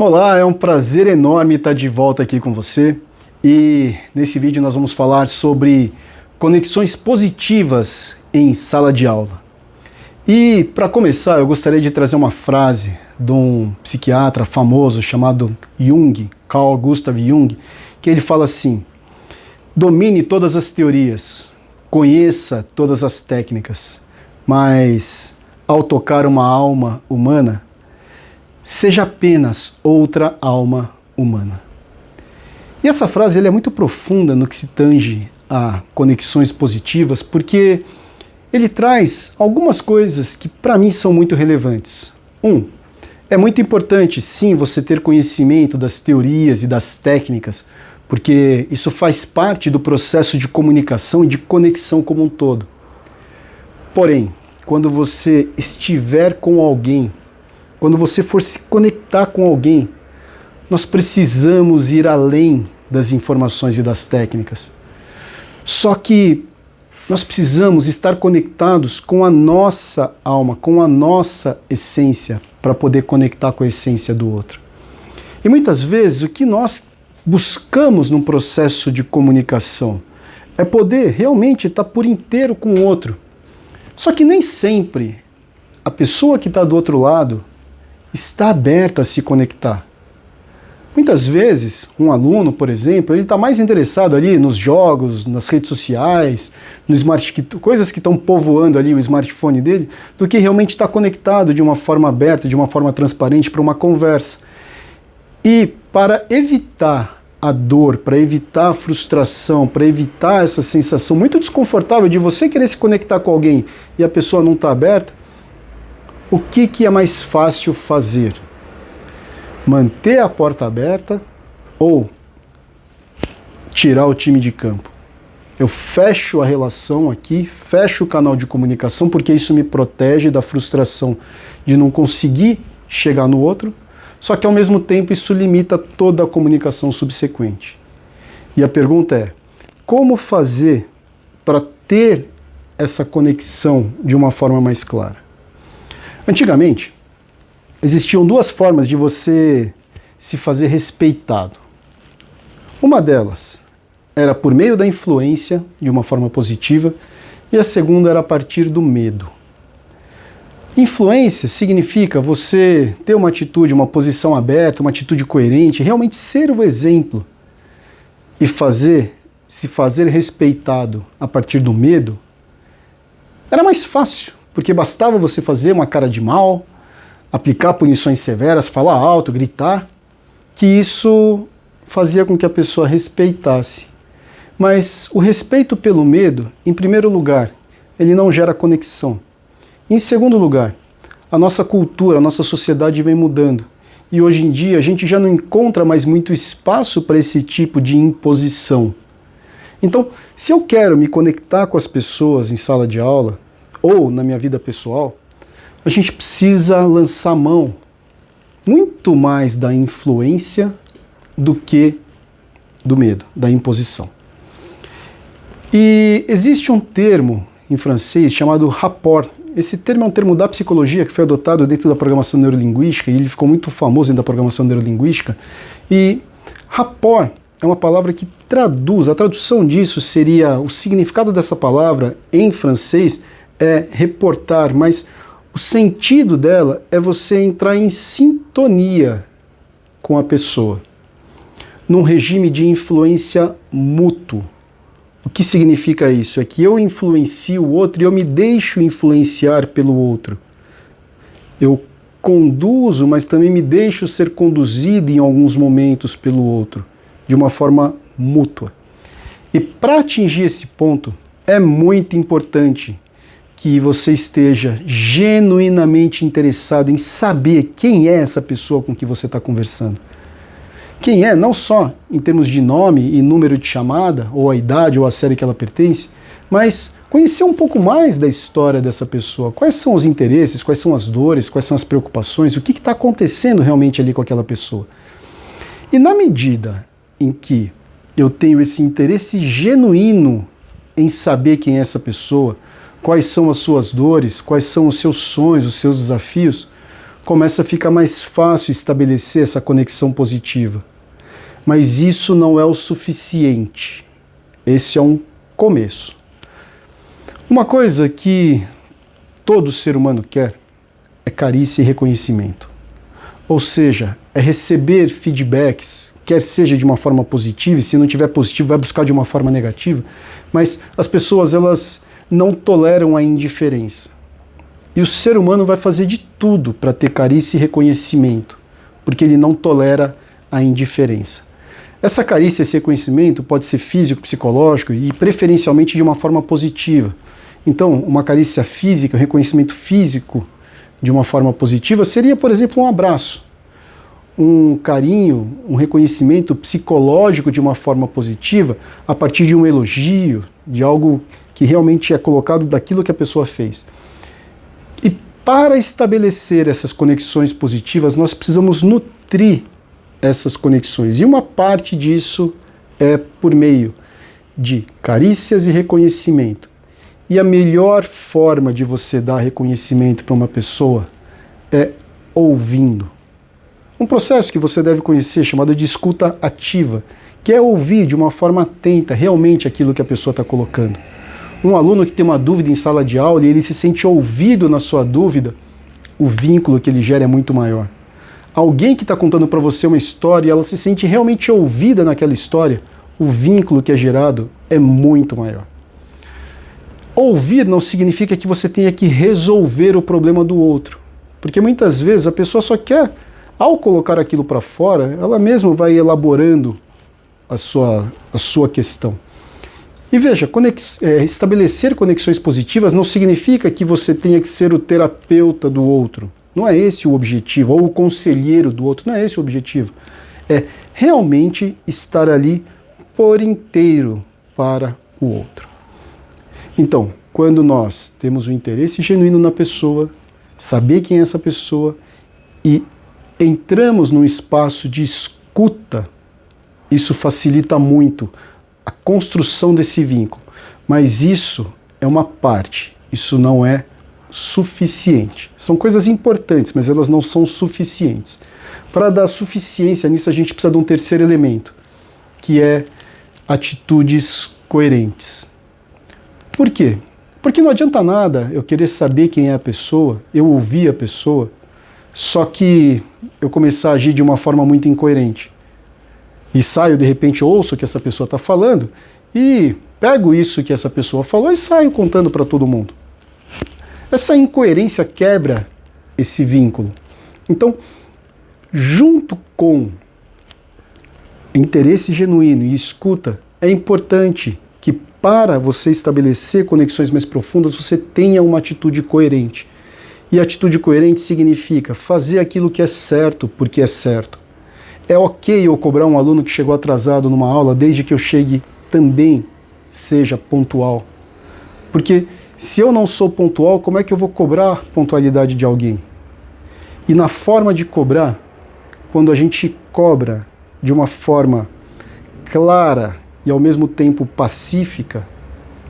Olá, é um prazer enorme estar de volta aqui com você e nesse vídeo nós vamos falar sobre conexões positivas em sala de aula. E para começar eu gostaria de trazer uma frase de um psiquiatra famoso chamado Jung, Carl Gustav Jung, que ele fala assim: domine todas as teorias, conheça todas as técnicas, mas ao tocar uma alma humana, seja apenas outra alma humana. E essa frase é muito profunda no que se tange a conexões positivas, porque ele traz algumas coisas que para mim são muito relevantes. É muito importante sim você ter conhecimento das teorias e das técnicas, porque isso faz parte do processo de comunicação e de conexão como um todo. Porém, quando você estiver com alguém, quando você for se conectar com alguém, nós precisamos ir além das informações e das técnicas. Só que nós precisamos estar conectados com a nossa alma, com a nossa essência, para poder conectar com a essência do outro. E muitas vezes o que nós buscamos num processo de comunicação é poder realmente estar por inteiro com o outro. Só que nem sempre a pessoa que está do outro lado está aberta a se conectar. Muitas vezes, um aluno, por exemplo, ele está mais interessado ali nos jogos, nas redes sociais, no coisas que estão povoando ali o smartphone dele, do que realmente estar conectado de uma forma aberta, de uma forma transparente para uma conversa. E para evitar a dor, para evitar a frustração, para evitar essa sensação muito desconfortável de você querer se conectar com alguém e a pessoa não está aberta, o que é mais fácil fazer? Manter a porta aberta ou tirar o time de campo? Eu fecho a relação aqui, fecho o canal de comunicação, porque isso me protege da frustração de não conseguir chegar no outro, só que ao mesmo tempo isso limita toda a comunicação subsequente. E a pergunta é: como fazer para ter essa conexão de uma forma mais clara? Antigamente, existiam duas formas de você se fazer respeitado. Uma delas era por meio da influência, de uma forma positiva, e a segunda era a partir do medo. Influência significa você ter uma atitude, uma posição aberta, uma atitude coerente, realmente ser o exemplo. E se fazer respeitado a partir do medo, era mais fácil, porque bastava você fazer uma cara de mal, aplicar punições severas, falar alto, gritar, que isso fazia com que a pessoa respeitasse. Mas o respeito pelo medo, em primeiro lugar, ele não gera conexão. Em segundo lugar, a nossa cultura, a nossa sociedade vem mudando. E hoje em dia a gente já não encontra mais muito espaço para esse tipo de imposição. Então, se eu quero me conectar com as pessoas em sala de aula, ou na minha vida pessoal, a gente precisa lançar mão muito mais da influência do que do medo, da imposição. E existe um termo em francês chamado rapport. Esse termo é um termo da psicologia que foi adotado dentro da programação neurolinguística e ele ficou muito famoso dentro da programação neurolinguística. E rapport é uma palavra que traduz, a tradução disso seria, o significado dessa palavra em francês é reportar, mas o sentido dela é você entrar em sintonia com a pessoa, num regime de influência mútuo. O que significa isso? É que eu influencio o outro e eu me deixo influenciar pelo outro. Eu conduzo, mas também me deixo ser conduzido em alguns momentos pelo outro, de uma forma mútua. E para atingir esse ponto, é muito importante que você esteja genuinamente interessado em saber quem é essa pessoa com que você está conversando. Quem é, não só em termos de nome e número de chamada, ou a idade ou a série que ela pertence, mas conhecer um pouco mais da história dessa pessoa. Quais são os interesses, quais são as dores, quais são as preocupações, o que está acontecendo realmente ali com aquela pessoa. E na medida em que eu tenho esse interesse genuíno em saber quem é essa pessoa, quais são as suas dores, quais são os seus sonhos, os seus desafios, começa a ficar mais fácil estabelecer essa conexão positiva. Mas isso não é o suficiente. Esse é um começo. Uma coisa que todo ser humano quer é carícia e reconhecimento. Ou seja, é receber feedbacks, quer seja de uma forma positiva, e se não tiver positivo, vai buscar de uma forma negativa, mas as pessoas, elas não toleram a indiferença. E o ser humano vai fazer de tudo para ter carícia e reconhecimento, porque ele não tolera a indiferença. Essa carícia e esse reconhecimento pode ser físico, psicológico e preferencialmente de uma forma positiva. Então, uma carícia física, um reconhecimento físico de uma forma positiva seria, por exemplo, um abraço. Um carinho, um reconhecimento psicológico de uma forma positiva a partir de um elogio, de algo que realmente é colocado daquilo que a pessoa fez. E para estabelecer essas conexões positivas, nós precisamos nutrir essas conexões. E uma parte disso é por meio de carícias e reconhecimento. E a melhor forma de você dar reconhecimento para uma pessoa é ouvindo. Um processo que você deve conhecer chamado de escuta ativa, que é ouvir de uma forma atenta realmente aquilo que a pessoa está colocando. Um aluno que tem uma dúvida em sala de aula e ele se sente ouvido na sua dúvida, o vínculo que ele gera é muito maior. Alguém que está contando para você uma história e ela se sente realmente ouvida naquela história, o vínculo que é gerado é muito maior. Ouvir não significa que você tenha que resolver o problema do outro, porque muitas vezes a pessoa só quer, ao colocar aquilo para fora, ela mesma vai elaborando a sua questão. E veja, estabelecer conexões positivas não significa que você tenha que ser o terapeuta do outro. Não é esse o objetivo, ou o conselheiro do outro, não é esse o objetivo. É realmente estar ali por inteiro para o outro. Então, quando nós temos um interesse genuíno na pessoa, saber quem é essa pessoa e entramos num espaço de escuta, isso facilita muito a construção desse vínculo. Mas isso é uma parte, isso não é suficiente. São coisas importantes, mas elas não são suficientes. Para dar suficiência nisso, a gente precisa de um terceiro elemento, que é atitudes coerentes. Por quê? Porque não adianta nada eu querer saber quem é a pessoa, eu ouvir a pessoa, só que eu começar a agir de uma forma muito incoerente. E saio, de repente, ouço o que essa pessoa está falando e pego isso que essa pessoa falou e saio contando para todo mundo. Essa incoerência quebra esse vínculo. Então, junto com interesse genuíno e escuta, é importante que para você estabelecer conexões mais profundas, você tenha uma atitude coerente. E atitude coerente significa fazer aquilo que é certo porque é certo. É ok eu cobrar um aluno que chegou atrasado numa aula, desde que eu chegue também seja pontual. Porque se eu não sou pontual, como é que eu vou cobrar a pontualidade de alguém? E na forma de cobrar, quando a gente cobra de uma forma clara e ao mesmo tempo pacífica,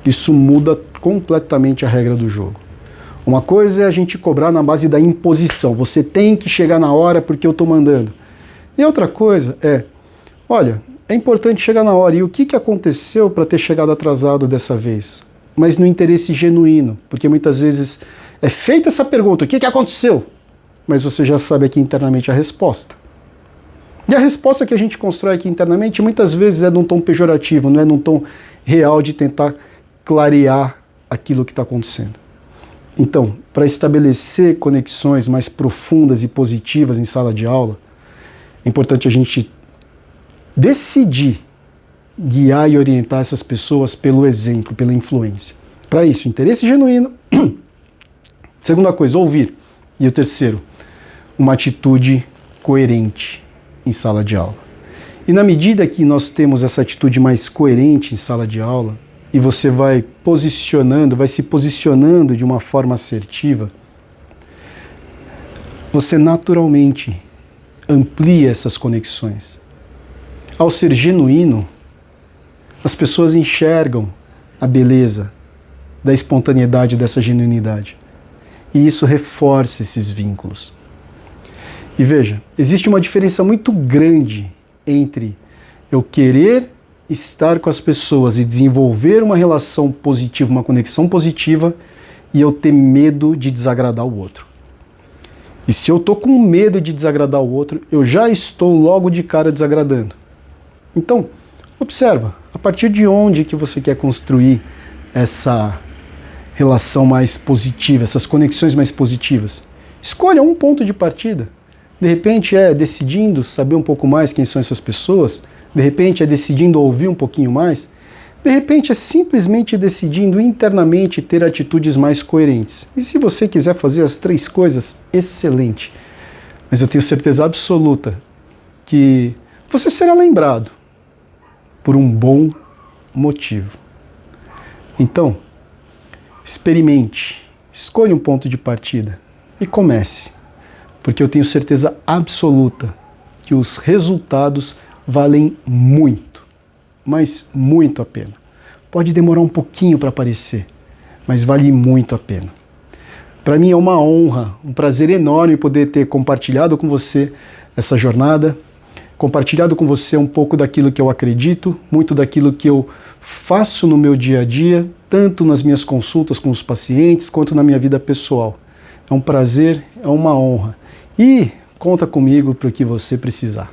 isso muda completamente a regra do jogo. Uma coisa é a gente cobrar na base da imposição. Você tem que chegar na hora porque eu estou mandando. E outra coisa é, olha, é importante chegar na hora. E o que aconteceu para ter chegado atrasado dessa vez? Mas no interesse genuíno, porque muitas vezes é feita essa pergunta, o que aconteceu? Mas você já sabe aqui internamente a resposta. E a resposta que a gente constrói aqui internamente muitas vezes é num tom pejorativo, não é num tom real de tentar clarear aquilo que está acontecendo. Então, para estabelecer conexões mais profundas e positivas em sala de aula, é importante a gente decidir guiar e orientar essas pessoas pelo exemplo, pela influência. Para isso, interesse genuíno. Segunda coisa, ouvir. E o terceiro, uma atitude coerente em sala de aula. E na medida que nós temos essa atitude mais coerente em sala de aula, e você vai se posicionando de uma forma assertiva, você naturalmente amplia essas conexões. Ao ser genuíno, as pessoas enxergam a beleza da espontaneidade dessa genuinidade. E isso reforça esses vínculos. E veja, existe uma diferença muito grande entre eu querer estar com as pessoas e desenvolver uma relação positiva, uma conexão positiva, e eu ter medo de desagradar o outro. E se eu estou com medo de desagradar o outro, eu já estou logo de cara desagradando. Então, observa, a partir de onde que você quer construir essa relação mais positiva, essas conexões mais positivas. Escolha um ponto de partida. De repente é decidindo saber um pouco mais quem são essas pessoas, de repente é decidindo ouvir um pouquinho mais, de repente é simplesmente decidindo internamente ter atitudes mais coerentes. E se você quiser fazer as 3 coisas, excelente. Mas eu tenho certeza absoluta que você será lembrado por um bom motivo. Então, experimente, escolha um ponto de partida e comece, porque eu tenho certeza absoluta que os resultados valem muito, mas muito a pena. Pode demorar um pouquinho para aparecer, mas vale muito a pena. Para mim é uma honra, um prazer enorme poder ter compartilhado com você essa jornada, compartilhado com você um pouco daquilo que eu acredito, muito daquilo que eu faço no meu dia a dia, tanto nas minhas consultas com os pacientes, quanto na minha vida pessoal. É um prazer, é uma honra. E conta comigo para o que você precisar.